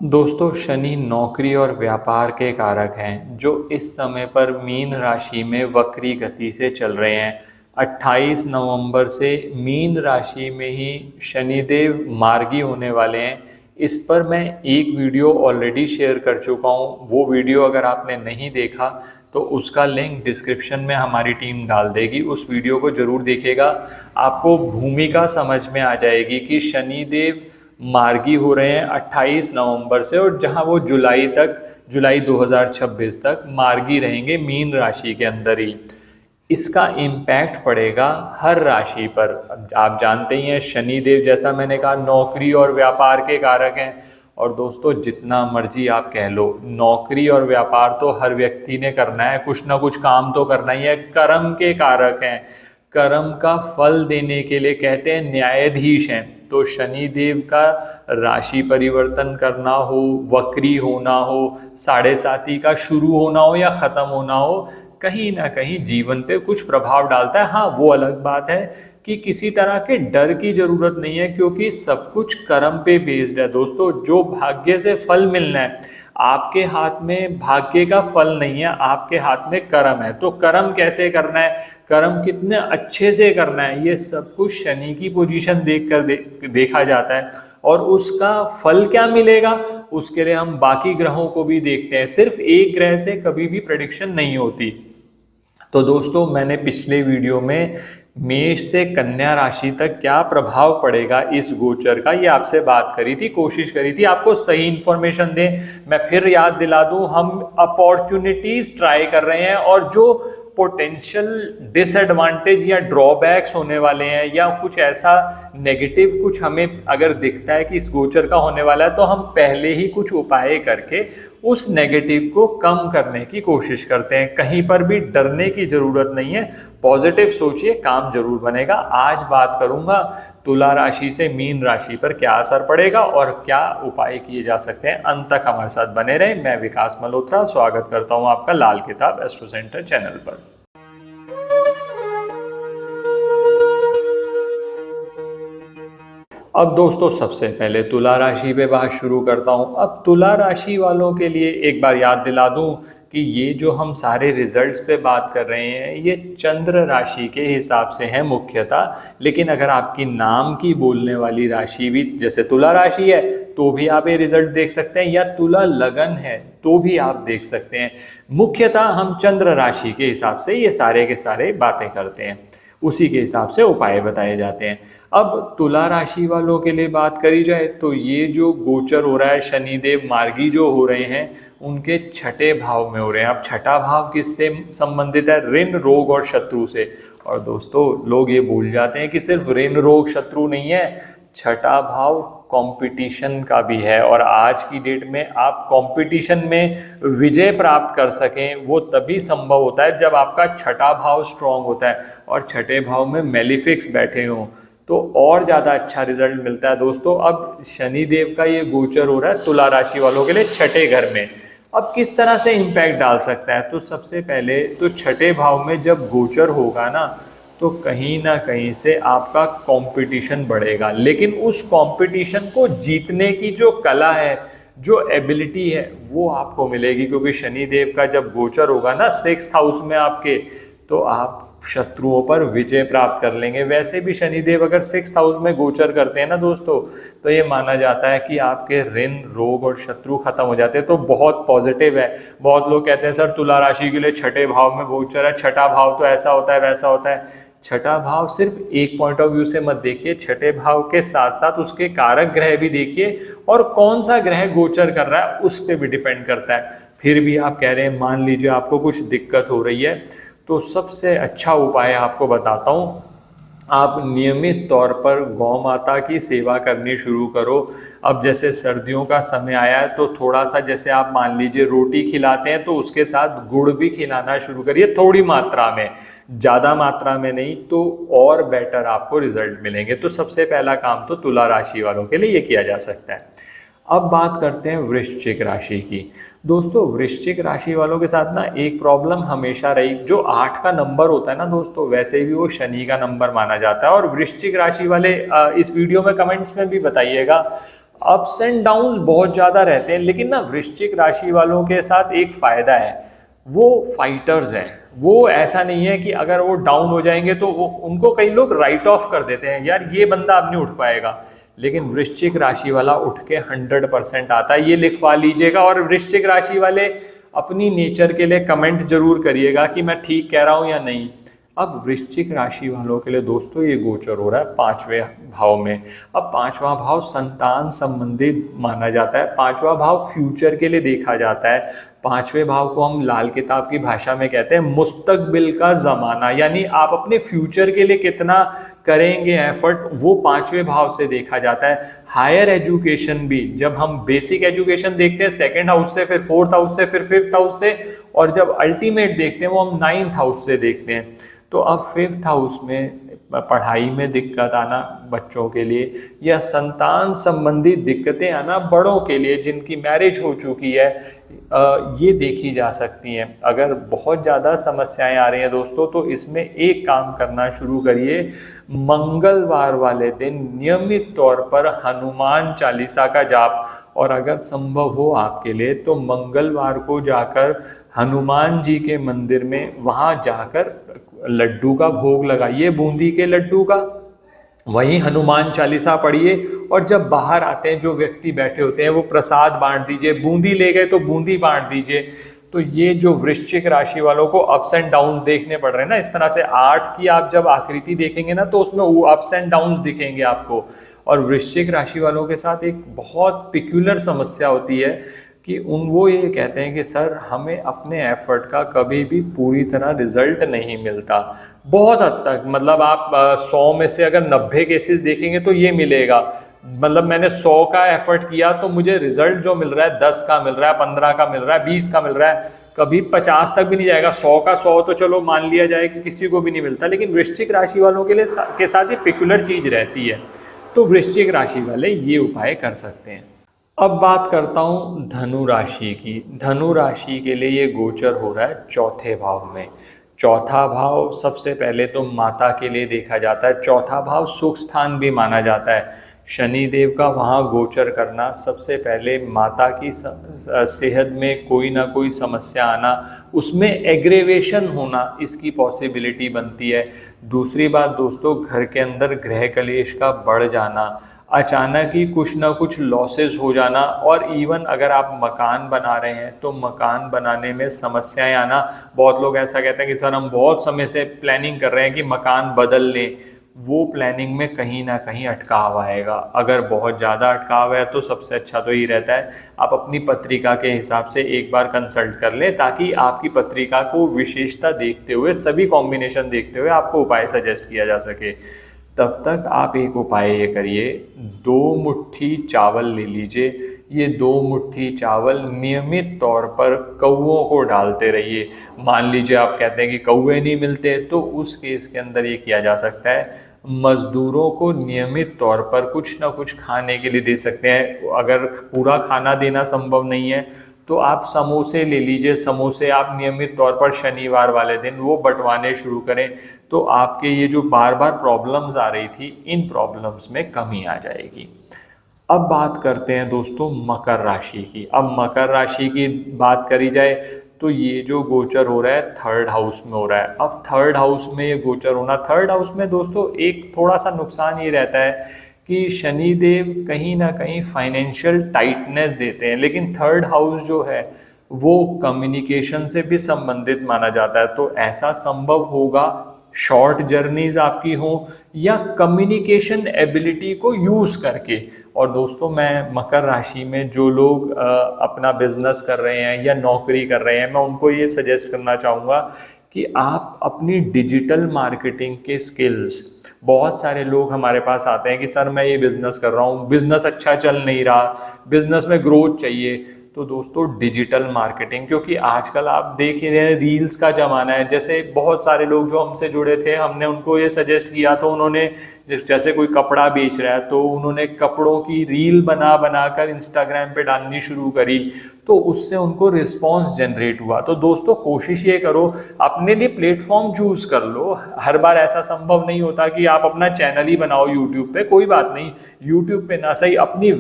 दोस्तों, शनि नौकरी और व्यापार के कारक हैं जो इस समय पर मीन राशि में वक्री गति से चल रहे हैं। 28 नवंबर से मीन राशि में ही शनिदेव मार्गी होने वाले हैं। इस पर मैं एक वीडियो ऑलरेडी शेयर कर चुका हूँ। वो वीडियो अगर आपने नहीं देखा तो उसका लिंक डिस्क्रिप्शन में हमारी टीम डाल देगी। उस वीडियो को ज़रूर देखिएगा, आपको भूमिका समझ में आ जाएगी कि शनिदेव मार्गी हो रहे हैं 28 नवंबर से, और जहां वो जुलाई 2026 तक मार्गी रहेंगे मीन राशि के अंदर ही। इसका इम्पैक्ट पड़ेगा हर राशि पर। अब आप जानते ही हैं, शनिदेव जैसा मैंने कहा नौकरी और व्यापार के कारक हैं। और दोस्तों, जितना मर्जी आप कह लो, नौकरी और व्यापार तो हर व्यक्ति ने करना है, कुछ ना कुछ काम तो करना ही है। कर्म के कारक हैं, कर्म का फल देने के लिए कहते हैं न्यायाधीश हैं। तो शनि देव का राशि परिवर्तन करना हो, वक्री होना हो, साढ़े साती का शुरू होना हो या खत्म होना हो, कहीं ना कहीं जीवन पे कुछ प्रभाव डालता है। हाँ, वो अलग बात है कि किसी तरह के डर की जरूरत नहीं है, क्योंकि सब कुछ कर्म पे बेस्ड है। दोस्तों, जो भाग्य से फल मिलना है, आपके हाथ में भाग्य का फल नहीं है, आपके हाथ में कर्म है। तो कर्म कैसे करना है, कर्म कितने अच्छे से करना है, ये सब कुछ शनि की पोजीशन देखा जाता है। और उसका फल क्या मिलेगा, उसके लिए हम बाकी ग्रहों को भी देखते हैं। सिर्फ एक ग्रह से कभी भी प्रेडिक्शन नहीं होती। तो दोस्तों, मैंने पिछले वीडियो में मेष से कन्या राशि तक क्या प्रभाव पड़ेगा इस गोचर का, ये आपसे बात करी थी, कोशिश करी थी आपको सही इंफॉर्मेशन दें। मैं फिर याद दिला दूं, हम अपॉर्चुनिटीज ट्राई कर रहे हैं, और जो पोटेंशियल डिसएडवांटेज या ड्रॉबैक्स होने वाले हैं, या कुछ ऐसा नेगेटिव कुछ हमें अगर दिखता है कि इस गोचर का होने वाला है, तो हम पहले ही कुछ उपाय करके उस नेगेटिव को कम करने की कोशिश करते हैं। कहीं पर भी डरने की जरूरत नहीं है, पॉजिटिव सोचिए, काम जरूर बनेगा। आज बात करूंगा तुला राशि से मीन राशि पर क्या असर पड़ेगा और क्या उपाय किए जा सकते हैं। अंत तक हमारे साथ बने रहें। मैं विकास मल्होत्रा स्वागत करता हूं आपका लाल किताब एस्ट्रो सेंटर चैनल पर। अब दोस्तों, सबसे पहले तुला राशि पे बात शुरू करता हूं। अब तुला राशि वालों के लिए एक बार याद दिला दूं कि ये जो हम सारे रिजल्ट्स पे बात कर रहे हैं, ये चंद्र राशि के हिसाब से हैं मुख्यतः। लेकिन अगर आपकी नाम की बोलने वाली राशि भी जैसे तुला राशि है, तो भी आप ये रिजल्ट देख सकते हैं, या तुला लगन है तो भी आप देख सकते हैं। मुख्यतः हम चंद्र राशि के हिसाब से ये सारे के सारे बातें करते हैं, उसी के हिसाब से उपाय बताए जाते हैं। अब तुला राशि वालों के लिए बात करी जाए तो ये जो गोचर हो रहा है, शनिदेव मार्गी जो हो रहे हैं, उनके छठे भाव में हो रहे हैं। अब छठा भाव किससे संबंधित है, ऋण, रोग और शत्रु से। और दोस्तों, लोग ये भूल जाते हैं कि सिर्फ ऋण, रोग, शत्रु नहीं है, छठा भाव कंपटीशन का भी है। और आज की डेट में आप कंपटीशन में विजय प्राप्त कर सकें, वो तभी संभव होता है जब आपका छठा भाव स्ट्रांग होता है और छठे भाव में मेलिफिक्स बैठे हों, तो और ज़्यादा अच्छा रिजल्ट मिलता है। दोस्तों, अब शनिदेव का ये गोचर हो रहा है तुला राशि वालों के लिए छठे घर में। अब किस तरह से इम्पैक्ट डाल सकता है, तो सबसे पहले तो छठे भाव में जब गोचर होगा ना, तो कहीं ना कहीं से आपका कंपटीशन बढ़ेगा। लेकिन उस कंपटीशन को जीतने की जो कला है, जो एबिलिटी है, वो आपको मिलेगी। क्योंकि शनिदेव का जब गोचर होगा ना 6th हाउस में आपके, तो आप शत्रुओं पर विजय प्राप्त कर लेंगे। वैसे भी शनिदेव अगर 6th हाउस में गोचर करते हैं ना दोस्तों, तो ये माना जाता है कि आपके ऋण, रोग और शत्रु खत्म हो जाते हैं। तो बहुत पॉजिटिव है। बहुत लोग कहते हैं सर तुला राशि के लिए छठे भाव में गोचर है, छठा भाव तो ऐसा होता है वैसा होता है। छठा भाव सिर्फ एक पॉइंट ऑफ व्यू से मत देखिए, छठे भाव के साथ साथ उसके कारक ग्रह भी देखिए, और कौन सा ग्रह गोचर कर रहा है उस पर भी डिपेंड करता है। फिर भी आप कह रहे हैं, मान लीजिए आपको कुछ दिक्कत हो रही है, तो सबसे अच्छा उपाय आपको बताता हूँ, आप नियमित तौर पर गौ माता की सेवा करनी शुरू करो। अब जैसे सर्दियों का समय आया है, तो थोड़ा सा, जैसे आप मान लीजिए रोटी खिलाते हैं, तो उसके साथ गुड़ भी खिलाना शुरू करिए, थोड़ी मात्रा में, ज़्यादा मात्रा में नहीं, तो और बेटर आपको रिजल्ट मिलेंगे। तो सबसे पहला काम तो तुला राशि वालों के लिए ये किया जा सकता है। अब बात करते हैं वृश्चिक राशि की। दोस्तों, वृश्चिक राशि वालों के साथ ना एक प्रॉब्लम हमेशा रही, जो 8 का नंबर होता है ना दोस्तों, वैसे भी वो शनि का नंबर माना जाता है। और वृश्चिक राशि वाले इस वीडियो में कमेंट्स में भी बताइएगा, अप्स एंड डाउन्स बहुत ज़्यादा रहते हैं, लेकिन ना वृश्चिक राशि वालों के साथ एक फ़ायदा है, वो फाइटर्स हैं। वो ऐसा नहीं है कि अगर वो डाउन हो जाएंगे तो वो उनको कई लोग राइट ऑफ कर देते हैं, यार ये बंदा अब नहीं उठ पाएगा, लेकिन वृश्चिक राशि वाला उठ के 100% आता है, ये लिखवा लीजिएगा। और वृश्चिक राशि वाले अपनी नेचर के लिए कमेंट जरूर करिएगा कि मैं ठीक कह रहा हूँ या नहीं। अब वृश्चिक राशि वालों के लिए दोस्तों ये गोचर हो रहा है 5वें भाव में। अब 5वां भाव संतान संबंधित माना जाता है, 5वां भाव फ्यूचर के लिए देखा जाता है। 5वें भाव को हम लाल किताब की भाषा में कहते हैं मुस्तकबिल का ज़माना, यानी आप अपने फ्यूचर के लिए कितना करेंगे एफर्ट, वो 5वें भाव से देखा जाता है। हायर एजुकेशन भी, जब हम बेसिक एजुकेशन देखते हैं 2nd हाउस से, फिर 4th हाउस से, फिर 5th हाउस से, और जब अल्टीमेट देखते हैं वो हम 9th हाउस से देखते हैं। तो अब 5th हाउस में पढ़ाई में दिक्कत आना बच्चों के लिए, या संतान संबंधी दिक्कतें आना बड़ों के लिए जिनकी मैरिज हो चुकी है, ये देखी जा सकती हैं। अगर बहुत ज़्यादा समस्याएं आ रही हैं दोस्तों, तो इसमें एक काम करना शुरू करिए, मंगलवार वाले दिन नियमित तौर पर हनुमान चालीसा का जाप, और अगर संभव हो आपके लिए तो मंगलवार को जाकर हनुमान जी के मंदिर में वहाँ जाकर लड्डू का भोग लगाइए, बूंदी के लड्डू का, वहीं हनुमान चालीसा पढ़िए, और जब बाहर आते हैं जो व्यक्ति बैठे होते हैं वो प्रसाद बांट दीजिए, बूंदी ले गए तो बूंदी बांट दीजिए। तो ये जो वृश्चिक राशि वालों को अप्स एंड डाउन्स देखने पड़ रहे हैं ना, इस तरह से 8 की आप जब आकृति देखेंगे ना तो उसमें वो अप्स एंड डाउन्स दिखेंगे आपको। और वृश्चिक राशि वालों के साथ एक बहुत पिक्यूलर समस्या होती है कि वो ये कहते हैं कि सर हमें अपने एफर्ट का कभी भी पूरी तरह रिजल्ट नहीं मिलता, बहुत हद तक, मतलब आप 100 में से अगर 90 केसेस देखेंगे तो ये मिलेगा, मतलब मैंने 100 का एफर्ट किया तो मुझे रिजल्ट जो मिल रहा है 10 का मिल रहा है, 15 का मिल रहा है, 20 का मिल रहा है, कभी 50 तक भी नहीं जाएगा। 100 का 100 तो चलो मान लिया जाए कि किसी को भी नहीं मिलता, लेकिन वृश्चिक राशि वालों के लिए के साथ ये पिक्युलर चीज रहती है। तो वृश्चिक राशि वाले ये उपाय कर सकते हैं। अब बात करता हूँ धनु राशि की। धनु राशि के लिए ये गोचर हो रहा है 4थे भाव में। 4था भाव सबसे पहले तो माता के लिए देखा जाता है, 4था भाव सुख स्थान भी माना जाता है। शनिदेव का वहाँ गोचर करना, सबसे पहले माता की सेहत में कोई ना कोई समस्या आना, उसमें एग्रेवेशन होना, इसकी पॉसिबिलिटी बनती है। दूसरी बात दोस्तों, घर के अंदर गृह कलेश का बढ़ जाना, अचानक ही कुछ ना कुछ लॉसेस हो जाना, और इवन अगर आप मकान बना रहे हैं तो मकान बनाने में समस्याएं आना। बहुत लोग ऐसा कहते हैं कि सर हम बहुत समय से प्लानिंग कर रहे हैं कि मकान बदल लें, वो प्लानिंग में कहीं ना कहीं अटकाव आएगा। अगर बहुत ज़्यादा अटकाव है तो सबसे अच्छा तो यही रहता है आप अपनी पत्रिका के हिसाब से एक बार कंसल्ट कर लें, ताकि आपकी पत्रिका को विशेषता देखते हुए, सभी कॉम्बिनेशन देखते हुए आपको उपाय सजेस्ट किया जा सके। तब तक आप एक उपाय ये करिए, 2 मुट्ठी चावल ले लीजिए, ये 2 मुट्ठी चावल नियमित तौर पर कौवों को डालते रहिए। मान लीजिए आप कहते हैं कि कौवे नहीं मिलते, तो उस केस के अंदर ये किया जा सकता है, मजदूरों को नियमित तौर पर कुछ ना कुछ खाने के लिए दे सकते हैं। अगर पूरा खाना देना संभव नहीं है तो आप समोसे ले लीजिए, समोसे आप नियमित तौर पर शनिवार वाले दिन वो बंटवाने शुरू करें, तो आपके ये जो बार बार प्रॉब्लम्स आ रही थी, इन प्रॉब्लम्स में कमी आ जाएगी। अब बात करते हैं दोस्तों मकर राशि की। अब मकर राशि की बात करी जाए तो ये जो गोचर हो रहा है 3rd हाउस में हो रहा है। अब 3rd हाउस में ये गोचर होना, 3rd हाउस में दोस्तों एक थोड़ा सा नुकसान ये रहता है कि शनिदेव कहीं ना कहीं फाइनेंशियल टाइटनेस देते हैं, लेकिन 3rd हाउस जो है वो कम्युनिकेशन से भी संबंधित माना जाता है। तो ऐसा संभव होगा शॉर्ट जर्नीज आपकी हो या कम्युनिकेशन एबिलिटी को यूज़ करके। और दोस्तों मैं मकर राशि में जो लोग अपना बिजनेस कर रहे हैं या नौकरी कर रहे हैं, मैं उनको ये सजेस्ट करना चाहूँगा कि आप अपनी डिजिटल मार्केटिंग के स्किल्स, बहुत सारे लोग हमारे पास आते हैं कि सर मैं ये बिज़नेस कर रहा हूँ, बिज़नेस अच्छा चल नहीं रहा, बिज़नेस में ग्रोथ चाहिए, तो दोस्तों डिजिटल मार्केटिंग, क्योंकि आजकल आप देख ही रहे हैं रील्स का ज़माना है। जैसे बहुत सारे लोग जो हमसे जुड़े थे, हमने उनको ये सजेस्ट किया तो उन्होंने जैसे कोई कपड़ा बेच रहा है तो उन्होंने कपड़ों की रील बना बना कर इंस्टाग्राम पे डालनी शुरू करी, तो उससे उनको रिस्पॉन्स जनरेट हुआ। तो दोस्तों कोशिश ये करो, अपने लिए प्लेटफॉर्म चूज कर लो। हर बार ऐसा संभव नहीं होता कि आप अपना चैनल ही बनाओ यूट्यूब पे, कोई बात नहीं, यूट्यूब पे ना सही अपनी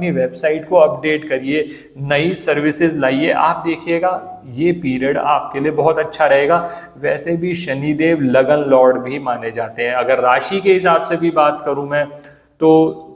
वेबसाइट को अपडेट करिए, नई सर्विसेज लाइए। आप देखिएगा ये पीरियड आपके लिए बहुत अच्छा रहेगा। वैसे भी शनिदेव लगन लॉर्ड भी माने जाते हैं। अगर राशि के हिसाब से भी बात करूं मैं, तो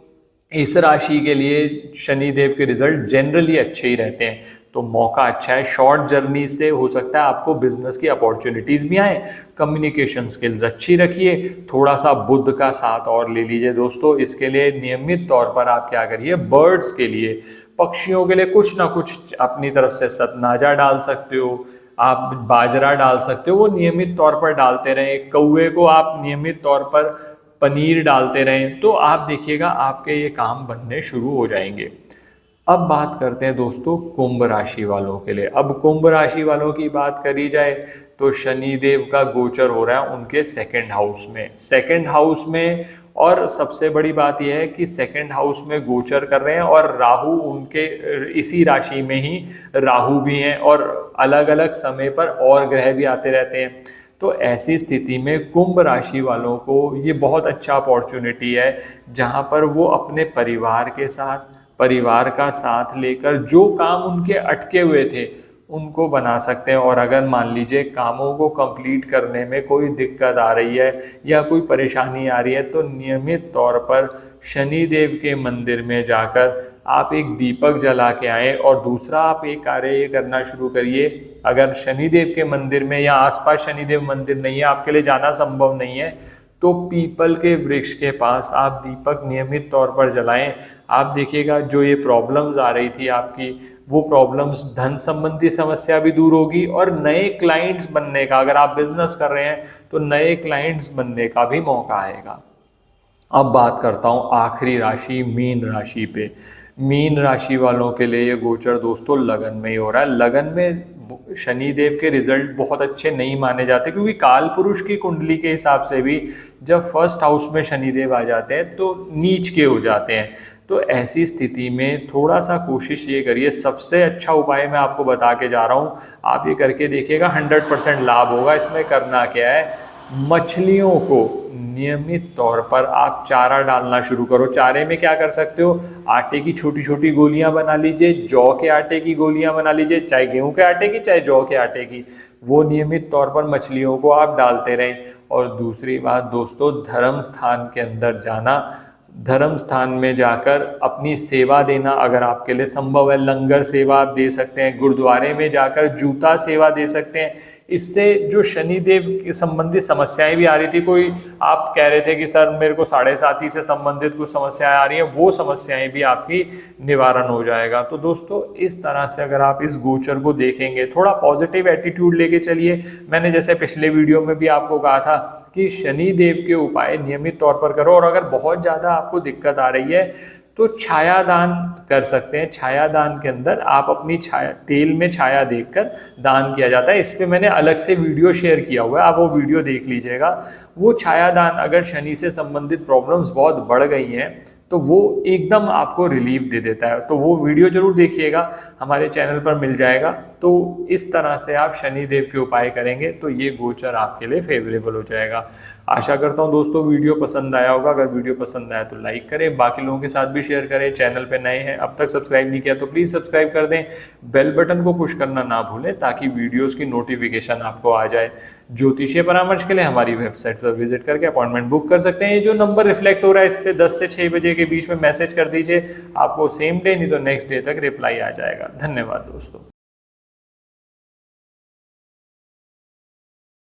इस राशि के लिए शनिदेव के रिजल्ट जनरली अच्छे ही रहते हैं। तो मौका अच्छा है, शॉर्ट जर्नी से हो सकता है आपको बिजनेस की अपॉर्चुनिटीज भी आए। कम्युनिकेशन स्किल्स अच्छी रखिए, थोड़ा सा बुध का साथ और ले लीजिए दोस्तों। इसके लिए नियमित तौर पर आप क्या करिए, बर्ड्स के लिए, पक्षियों के लिए कुछ ना कुछ अपनी तरफ से सतनाजा डाल सकते हो, आप बाजरा डाल सकते हो, वो नियमित तौर पर डालते रहें। कौवे को आप नियमित तौर पर पनीर डालते रहें, तो आप देखिएगा आपके ये काम बनने शुरू हो जाएंगे। अब बात करते हैं दोस्तों कुंभ राशि वालों के लिए। अब कुंभ राशि वालों की बात करी जाए तो शनिदेव का गोचर हो रहा है उनके सेकंड हाउस में। और सबसे बड़ी बात यह है कि सेकंड हाउस में गोचर कर रहे हैं और राहु उनके इसी राशि में ही राहु भी हैं, और अलग अलग समय पर और ग्रह भी आते रहते हैं। तो ऐसी स्थिति में कुंभ राशि वालों को ये बहुत अच्छा अपॉर्चुनिटी है, जहाँ पर वो अपने परिवार का साथ लेकर जो काम उनके अटके हुए थे उनको बना सकते हैं। और अगर मान लीजिए कामों को कंप्लीट करने में कोई दिक्कत आ रही है या कोई परेशानी आ रही है, तो नियमित तौर पर शनिदेव के मंदिर में जाकर आप एक दीपक जला के आएँ। और दूसरा आप एक कार्य ये करना शुरू करिए, अगर शनिदेव के मंदिर में या आसपास शनिदेव मंदिर नहीं है, आपके लिए जाना संभव नहीं है, तो पीपल के वृक्ष के पास आप दीपक नियमित तौर पर जलाएं। आप देखिएगा जो ये प्रॉब्लम्स आ रही थी आपकी, वो प्रॉब्लम्स, धन संबंधी समस्या भी दूर होगी, और नए क्लाइंट्स बनने का, अगर आप बिजनेस कर रहे हैं तो नए क्लाइंट्स बनने का भी मौका आएगा। अब बात करता हूँ आखिरी राशि मीन राशि पे। मीन राशि वालों के लिए ये गोचर दोस्तों लगन में ही हो रहा है। लगन में शनिदेव के रिजल्ट बहुत अच्छे नहीं माने जाते, क्योंकि काल पुरुष की कुंडली के हिसाब से भी जब फर्स्ट हाउस में शनिदेव आ जाते हैं तो नीच के हो जाते हैं। तो ऐसी स्थिति में थोड़ा सा कोशिश ये करिए, सबसे अच्छा उपाय मैं आपको बता के जा रहा हूँ, आप ये करके देखिएगा 100% लाभ होगा। इसमें करना क्या है, मछलियों को नियमित तौर पर आप चारा डालना शुरू करो। चारे में क्या कर सकते हो, आटे की छोटी छोटी गोलियां बना लीजिए, जौ के आटे की गोलियां बना लीजिए, चाहे गेहूं के आटे की चाहे जौ के आटे की, वो नियमित तौर पर मछलियों को आप डालते रहें। और दूसरी बात दोस्तों, धर्म स्थान के अंदर जाना, धर्म स्थान में जाकर अपनी सेवा देना, अगर आपके लिए संभव है लंगर सेवा आप दे सकते हैं, गुरुद्वारे में जाकर जूता सेवा दे सकते हैं। इससे जो शनिदेव की संबंधित समस्याएं भी आ रही थी, कोई आप कह रहे थे कि सर मेरे को 7.5 से संबंधित कुछ समस्याएं आ रही हैं, वो समस्याएं भी आपकी निवारण हो जाएगा। तो दोस्तों इस तरह से अगर आप इस गोचर को देखेंगे, थोड़ा पॉजिटिव एटीट्यूड लेके चलिए। मैंने जैसे पिछले वीडियो में भी आपको कहा था कि शनिदेव के उपाय नियमित तौर पर करो, और अगर बहुत ज़्यादा आपको दिक्कत आ रही है तो छाया दान कर सकते हैं। छाया दान के अंदर आप अपनी छाया, तेल में छाया देखकर दान किया जाता है। इस पे मैंने अलग से वीडियो शेयर किया हुआ है, आप वो वीडियो देख लीजिएगा। वो छाया दान, अगर शनि से संबंधित प्रॉब्लम्स बहुत बढ़ गई हैं तो वो एकदम आपको रिलीफ दे देता है। तो वो वीडियो जरूर देखिएगा, हमारे चैनल पर मिल जाएगा। तो इस तरह से आप शनिदेव के उपाय करेंगे तो ये गोचर आपके लिए फेवरेबल हो जाएगा। आशा करता हूँ दोस्तों वीडियो पसंद आया होगा। अगर वीडियो पसंद आया तो लाइक करें, बाकी लोगों के साथ भी शेयर करें। चैनल पे नए हैं, अब तक सब्सक्राइब नहीं किया तो प्लीज़ सब्सक्राइब कर दें। बेल बटन को पुश करना ना भूलें ताकि वीडियोस की नोटिफिकेशन आपको आ जाए। ज्योतिषीय परामर्श के लिए हमारी वेबसाइट पर विजिट करके अपॉइंटमेंट बुक कर सकते हैं। ये जो नंबर रिफ्लेक्ट हो रहा है इस पर 10 से 6 बजे के बीच में मैसेज कर दीजिए, आपको सेम डे नहीं तो नेक्स्ट डे तक रिप्लाई आ जाएगा। धन्यवाद दोस्तों।